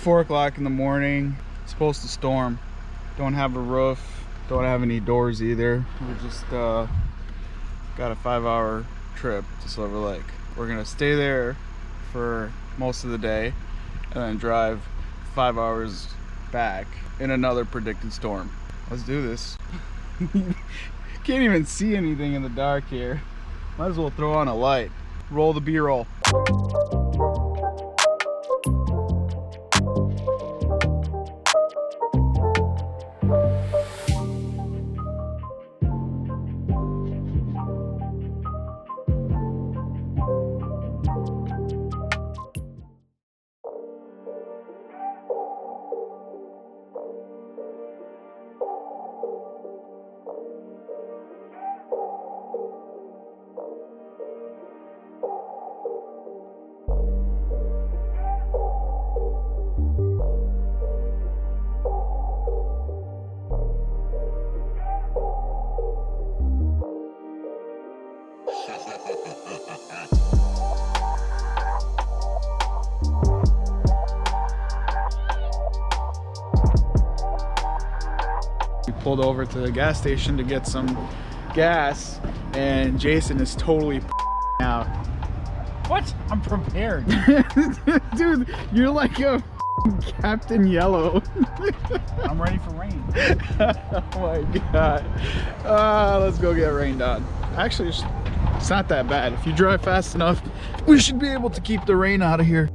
4 o'clock in the morning. It's supposed to storm. Don't have a roof, don't have any doors either. We just got a 5-hour trip to Silver Lake. We're gonna stay there for most of the day and then drive 5 hours back in another predicted storm. Let's do this. Can't even see anything in the dark here. Might as well throw on a light. Roll the B-roll. We pulled over to the gas station to get some gas, and Jason is totally out. What? I'm prepared. Dude, you're like a Captain Yellow. I'm ready for rain. Oh my god. Let's go get rained on. Actually, it's not that bad. If you drive fast enough, we should be able to keep the rain out of here.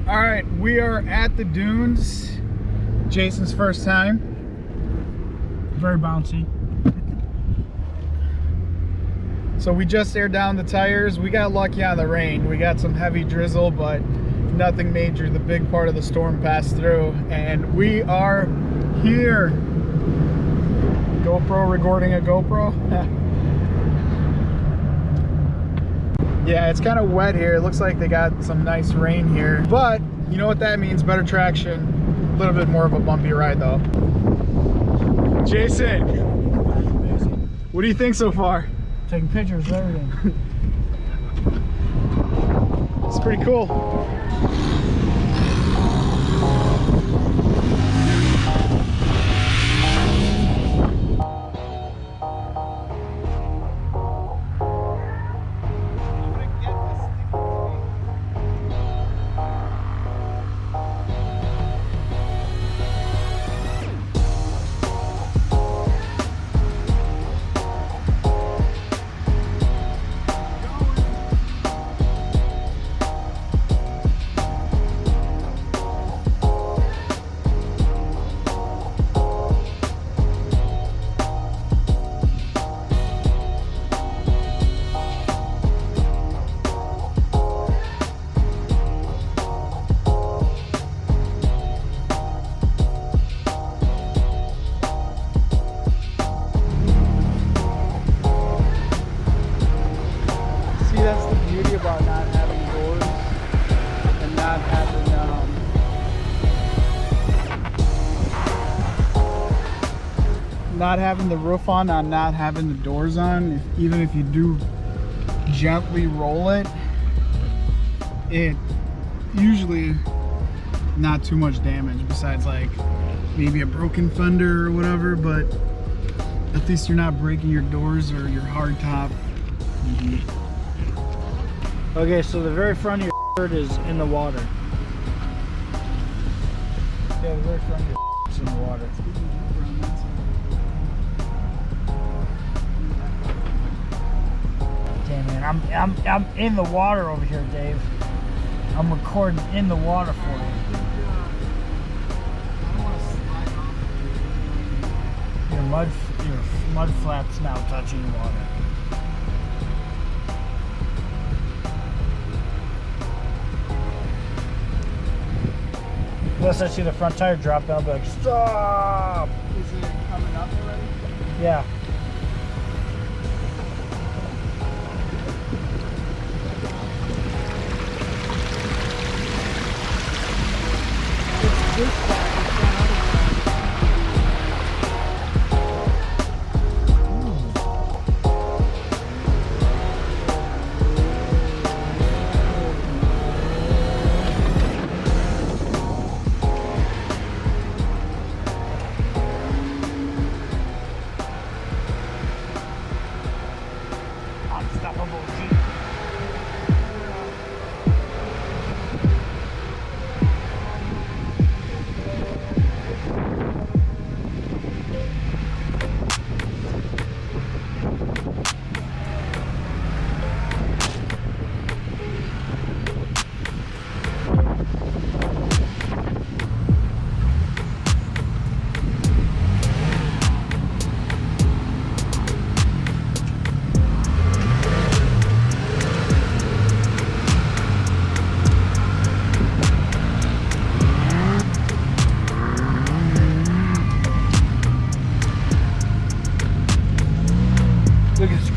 All right, we are at the dunes. Jason's first time. Very bouncy. So we just aired down the tires. We got lucky on the rain. We got some heavy drizzle, but nothing major. The big part of the storm passed through, and we are here. GoPro recording a GoPro. Yeah, it's kind of wet here. It looks like they got some nice rain here, but you know what that means? Better traction. A little bit more of a bumpy ride though. Jason, what do you think so far? Taking pictures of everything. It's pretty cool. About not having doors and not having the roof on not having the doors on. Even if you do gently roll it, it usually not too much damage besides like maybe a broken fender or whatever, but at least you're not breaking your doors or your hard top. Okay, so the very front of your shirt is in the water. Yeah, the very front of your is in the water. Damn man, I'm in the water over here, Dave. I'm recording in the water for you. Your mud flaps now touching the water. Unless I see the front tire drop down, I'll be like, stop! Is it coming up already? Yeah. It's this side, it's that other Unstoppable Jeep. Look at this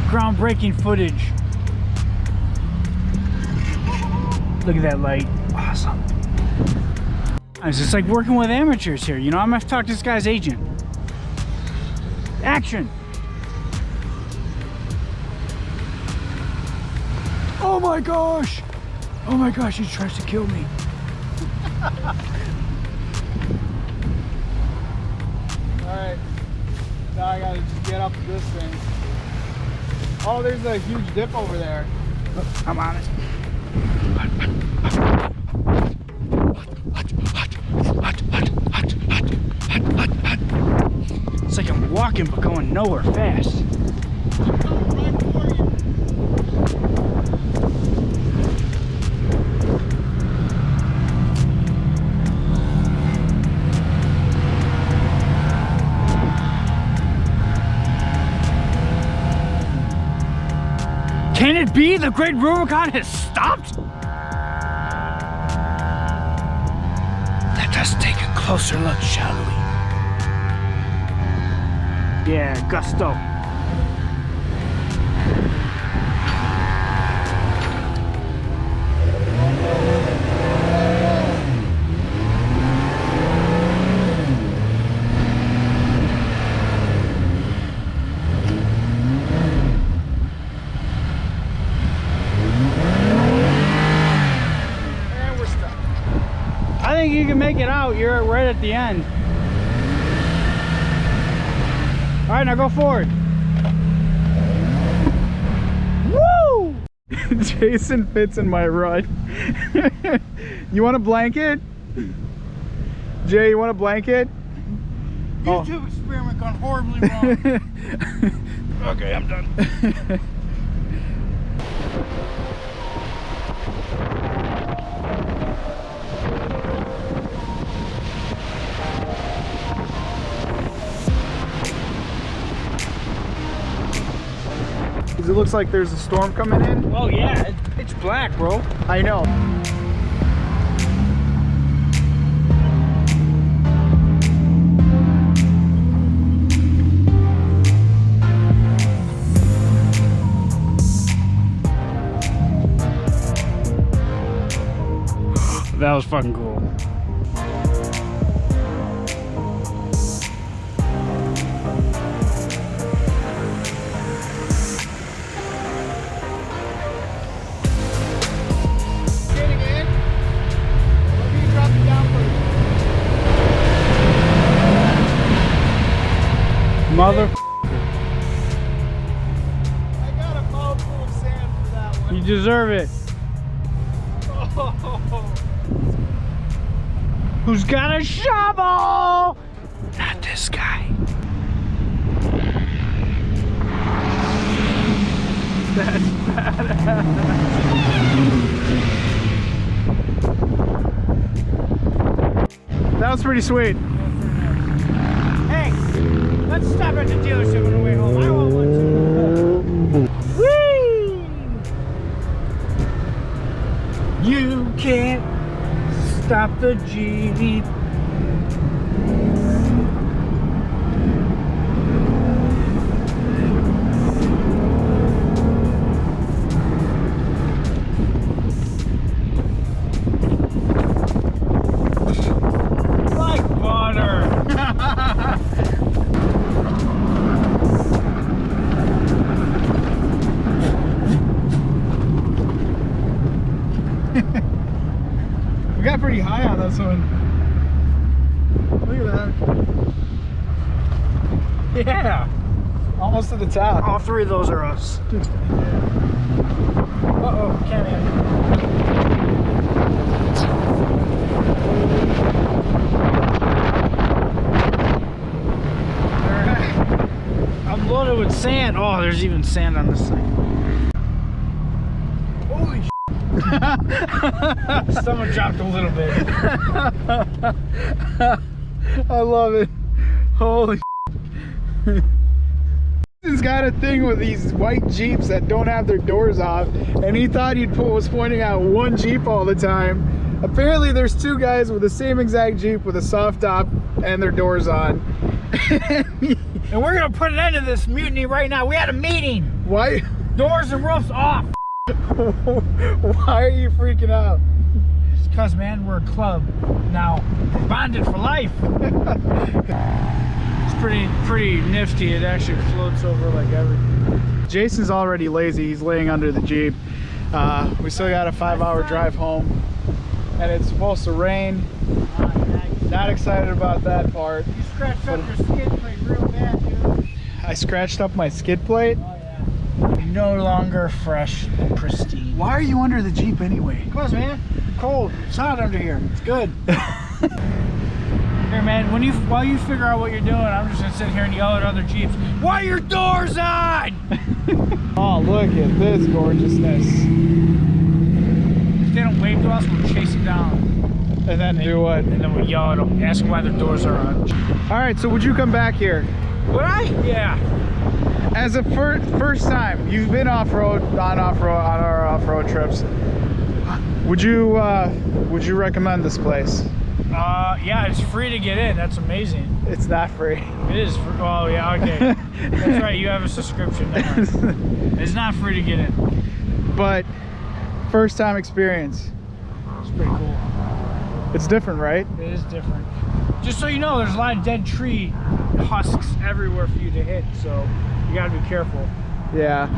groundbreaking footage. Look at that light. Awesome. It's just like working with amateurs here. You know, I'm gonna have to talk to this guy's agent. Action! Oh my gosh! Oh my gosh, he tries to kill me. Alright, now I gotta just get up this thing. Oh, there's a huge dip over there. Oh, I'm on it. It's like I'm walking but going nowhere fast. Right for you. Can it be the Great Rubicon has stopped? Let us take a closer look, shall we? Yeah, gusto. I think you can make it out. You're right at the end. All right, now go forward. Woo! Jason fits in my rut. You want a blanket? Jay, you want a blanket? YouTube experiment gone horribly wrong. Okay, I'm done. It looks like there's a storm coming in. Oh yeah, it's black, bro. I know. That was fucking cool. Getting in. Let me drop it down for you. Mother. I got a mouthful of sand for that one. You deserve it. Who's got a shovel? Not this guy. That's badass. That was pretty sweet. Hey, let's stop at the dealership on the way home. I want one too. Whee! You can't stop the Jeep. We got pretty high on this one. Look at that. Yeah. Almost to the top. All three of those are us. Uh-oh, can't handle. I'm loaded with sand. Oh, there's even sand on this thing. Holy Someone dropped a little bit. I love it. Holy He's got a thing with these white Jeeps that don't have their doors off, and he thought was pointing out one Jeep all the time. Apparently there's two guys with the same exact Jeep with a soft top and their doors on. And we're gonna put an end to this mutiny right now. We had a meeting. Why? Doors and roofs off. Why are you freaking out? It's because, man, we're a club now. We're bonded for life. It's pretty nifty. It actually floats over like everything. Jason's already lazy. He's laying under the Jeep. We still got a 5-hour drive home, and it's supposed to rain. Not excited about that part. You scratched up your skid plate real bad, dude. I scratched up my skid plate. Oh yeah. No longer fresh and pristine. Why are you under the Jeep anyway? Cause, man, cold. It's hot under here. It's good. Here, man, while you figure out what you're doing, I'm just gonna sit here and yell at other Jeeps. Why are your doors on? Oh, look at this gorgeousness. If they don't wave to us, we'll chase them down. And then do what? And then we'll yell at them, ask them why their doors are on. All right, so would you come back here? Would I? Yeah. As a first time, you've been off-road, on our off-road trips. Would you recommend this place? Yeah, it's free to get in. That's amazing. It's not free. It is free. Oh, yeah, okay. That's right, you have a subscription. It's not free to get in. But first time experience. It's pretty cool. It's different, right? It is different. Just so you know, there's a lot of dead tree husks everywhere for you to hit, so you gotta be careful. Yeah.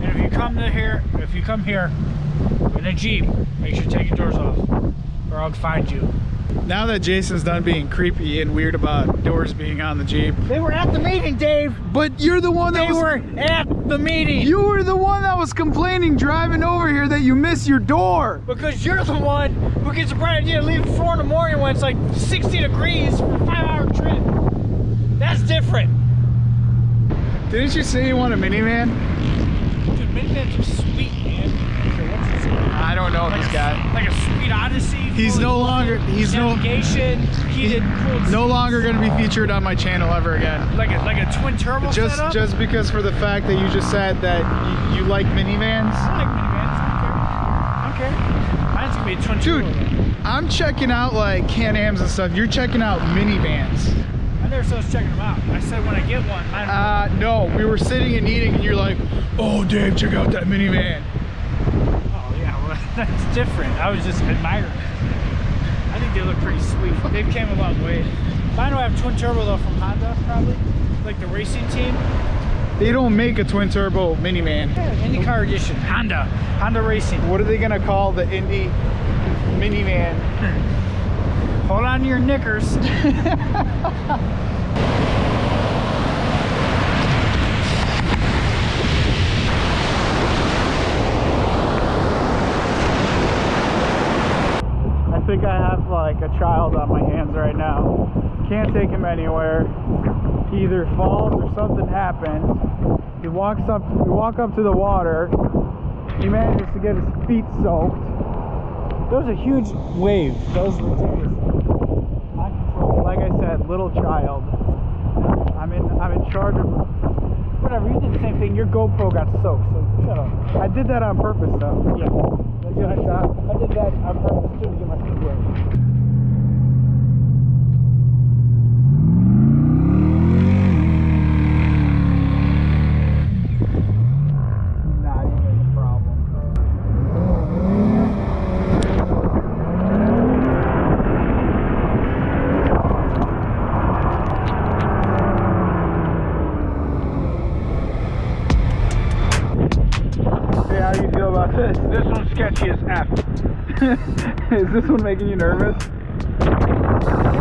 And if you come here in a Jeep, make sure you take your doors off, or I'll find you. Now that Jason's done being creepy and weird about doors being on the Jeep. They were at the meeting, Dave. But you're the one that They were at the meeting. You were the one that was complaining driving over here that you miss your door. Because you're the one who gets a bright idea to leave at 4 in the morning when it's like 60 degrees for a 5-hour trip. That's different. Didn't you say you want a minivan? Dude, minivans are sweet, man. Okay, what's this? I don't know Like this guy. Like a sweet Odyssey. He's no longer. He's navigation, heated, cooled no longer going to be featured on my channel ever again. Like a twin turbo setup? Just because for the fact that you just said that you like minivans. I like minivans. I don't care. Mine's gonna be a twin turbo. Dude, I'm checking out like Can-Ams and stuff. You're checking out minivans. I never said I was checking them out. I said when I get one. No, we were sitting and eating, and you're like, "Oh, Dave, check out that minivan." Oh yeah, well that's different. I was just admiring. I think they look pretty sweet. They've came a long way. Mine will have twin turbo though from Honda, probably, like the racing team. They don't make a twin turbo minivan. Yeah, IndyCar edition, Honda Racing. What are they gonna call the Indy minivan? Hold on to your knickers. I think I have like a child on my hands right now. Can't take him anywhere. He either falls or something happens. We walk up to the water. He manages to get his feet soaked. That was a huge wave. That was ridiculous. that little child. I'm in charge of. Whatever, you did the same thing. Your GoPro got soaked, so shut up. I did that on purpose, though. Yeah. I did that on purpose too to get my feet wet. This one's sketchy as F. Is this one making you nervous?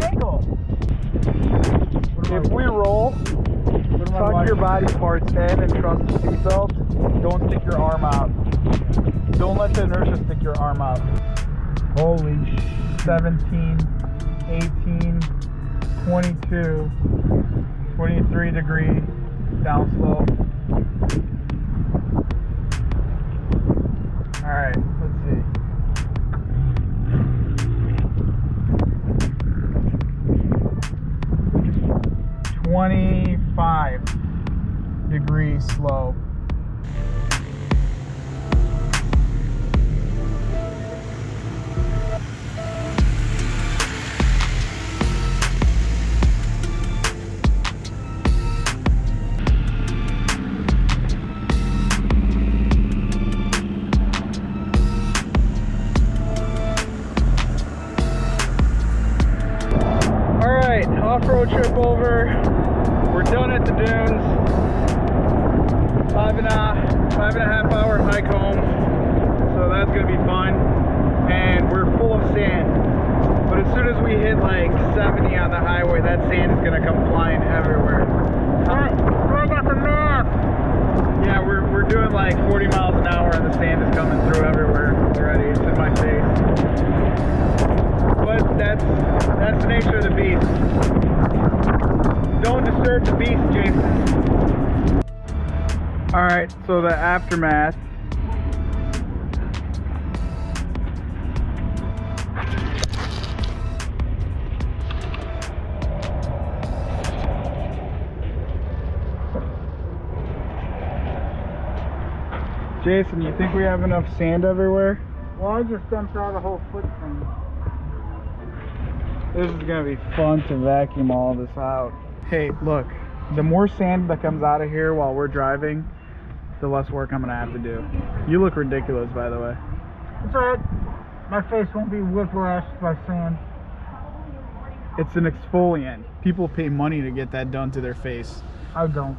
Angle. If we roll, tuck your body parts in and trust the seatbelt. Don't stick your arm out. Don't let the inertia stick your arm out. Holy 17, 18, 22, 23 degree down slope. All right, let's see. $25 slope. Off-road trip over. We're done at the dunes. Five and a half hour hike home, so that's gonna be fun. And we're full of sand, but as soon as we hit like 70 on the highway, that sand is gonna come flying everywhere. I got the map. Yeah, we're doing like 40 miles an hour, and the sand is coming through everywhere already. It's in my face. But that's the nature of the beast. Don't disturb the beast, Jason. Alright, so the aftermath. Jason, you think we have enough sand everywhere? Well, I just dumped out a whole footprint. This is gonna be fun to vacuum all this out. Hey, look, the more sand that comes out of here while we're driving, the less work I'm gonna have to do. You look ridiculous, by the way. It's alright. My face won't be whiplashed by sand. It's an exfoliant. People pay money to get that done to their face. I don't.